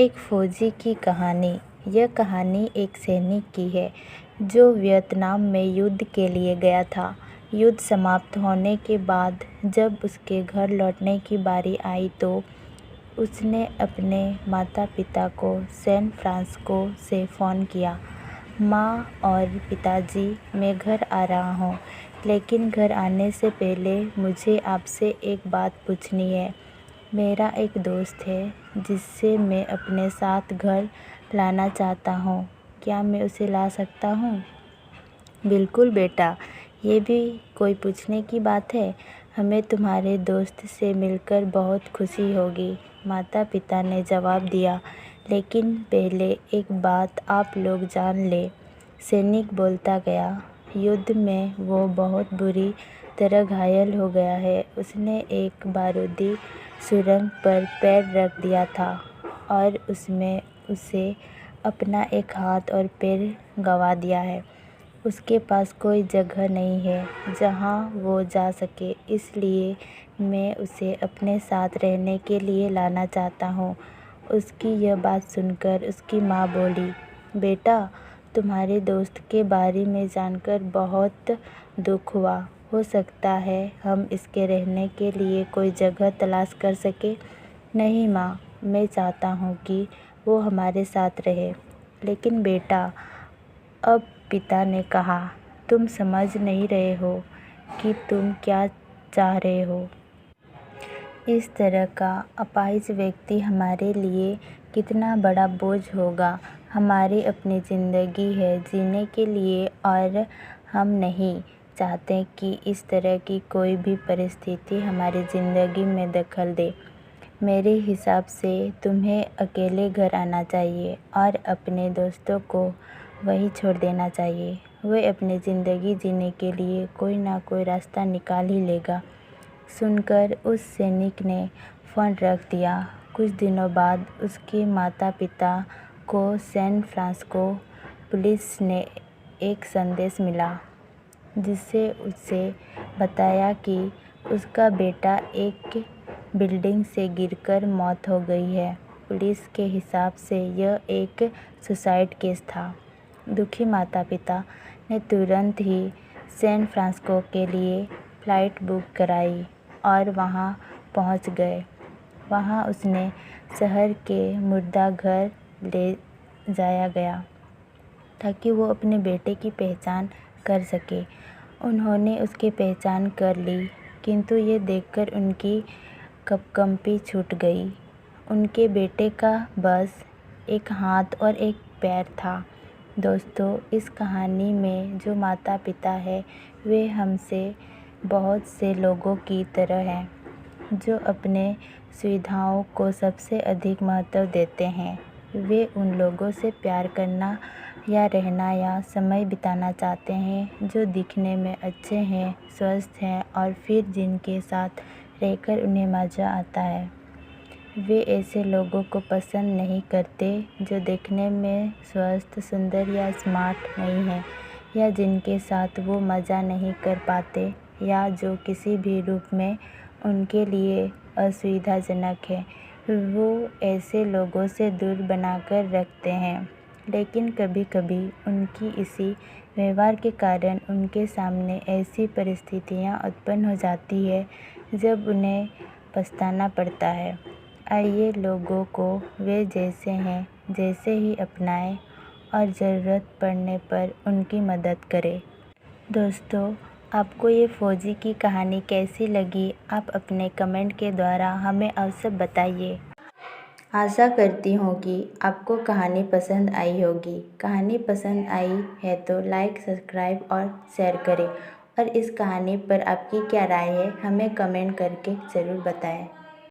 एक फौजी की कहानी। यह कहानी एक सैनिक की है जो वियतनाम में युद्ध के लिए गया था। युद्ध समाप्त होने के बाद जब उसके घर लौटने की बारी आई तो उसने अपने माता-पिता को सैन फ्रांसिस्को से फ़ोन किया, माँ और पिताजी, मैं घर आ रहा हूँ, लेकिन घर आने से पहले मुझे आपसे एक बात पूछनी है। मेरा एक दोस्त है जिसे मैं अपने साथ घर लाना चाहता हूँ, क्या मैं उसे ला सकता हूँ? बिल्कुल बेटा, ये भी कोई पूछने की बात है। हमें तुम्हारे दोस्त से मिलकर बहुत खुशी होगी, माता-पिता ने जवाब दिया। लेकिन पहले एक बात आप लोग जान लें, सैनिक बोलता गया, युद्ध में वो बहुत बुरी तरह घायल हो गया है। उसने एक बारूदी सुरंग पर पैर रख दिया था और उसमें उसे अपना एक हाथ और पैर गंवा दिया है। उसके पास कोई जगह नहीं है जहाँ वो जा सके, इसलिए मैं उसे अपने साथ रहने के लिए लाना चाहता हूँ। उसकी यह बात सुनकर उसकी माँ बोली, बेटा, तुम्हारे दोस्त के बारे में जानकर बहुत दुख हुआ। हो सकता है हम इसके रहने के लिए कोई जगह तलाश कर सके। नहीं माँ, मैं चाहता हूँ कि वो हमारे साथ रहे। लेकिन बेटा, अब पिता ने कहा, तुम समझ नहीं रहे हो कि तुम क्या चाह रहे हो। इस तरह का अपाहिज व्यक्ति हमारे लिए कितना बड़ा बोझ होगा। हमारी अपनी ज़िंदगी है जीने के लिए और हम नहीं चाहते कि इस तरह की कोई भी परिस्थिति हमारी ज़िंदगी में दखल दे। मेरे हिसाब से तुम्हें अकेले घर आना चाहिए और अपने दोस्तों को वहीं छोड़ देना चाहिए। वह अपनी ज़िंदगी जीने के लिए कोई ना कोई रास्ता निकाल ही लेगा। सुनकर उस सैनिक ने फ़ोन रख दिया। कुछ दिनों बाद उसके माता-पिता को सैन फ्रांसिस्को पुलिस ने एक संदेश मिला, जिससे उसे बताया कि उसका बेटा एक बिल्डिंग से गिरकर मौत हो गई है। पुलिस के हिसाब से यह एक सुसाइड केस था। दुखी माता-पिता ने तुरंत ही सैन फ्रांसिस्को के लिए फ़्लाइट बुक कराई और वहां पहुंच गए। वहां उन्हें शहर के मुर्दाघर ले जाया गया ताकि वो अपने बेटे की पहचान कर सके। उन्होंने उसकी पहचान कर ली, किंतु ये देखकर उनकी कंपी छूट गई। उनके बेटे का बस एक हाथ और एक पैर था। दोस्तों, इस कहानी में जो माता-पिता हैं, वे हमसे बहुत से लोगों की तरह हैं, जो अपने सुविधाओं को सबसे अधिक महत्व देते हैं। वे उन लोगों से प्यार करना या रहना या समय बिताना चाहते हैं जो दिखने में अच्छे हैं, स्वस्थ हैं और फिर जिनके साथ रहकर उन्हें मज़ा आता है। वे ऐसे लोगों को पसंद नहीं करते जो दिखने में स्वस्थ, सुंदर या स्मार्ट नहीं हैं, या जिनके साथ वो मज़ा नहीं कर पाते, या जो किसी भी रूप में उनके लिए असुविधाजनक है। वो ऐसे लोगों से दूर बनाकर रखते हैं। लेकिन कभी-कभी उनकी इसी व्यवहार के कारण उनके सामने ऐसी परिस्थितियां उत्पन्न हो जाती है जब उन्हें पछताना पड़ता है। आइए लोगों को वे जैसे हैं जैसे ही अपनाएं और ज़रूरत पड़ने पर उनकी मदद करें। दोस्तों, आपको ये फौजी की कहानी कैसी लगी? आप अपने कमेंट के द्वारा हमें अवश्य बताइए। आशा करती हूँ कि आपको कहानी पसंद आई होगी। कहानी पसंद आई है तो लाइक, सब्सक्राइब और शेयर करें। और इस कहानी पर आपकी क्या राय है, हमें कमेंट करके ज़रूर बताएं।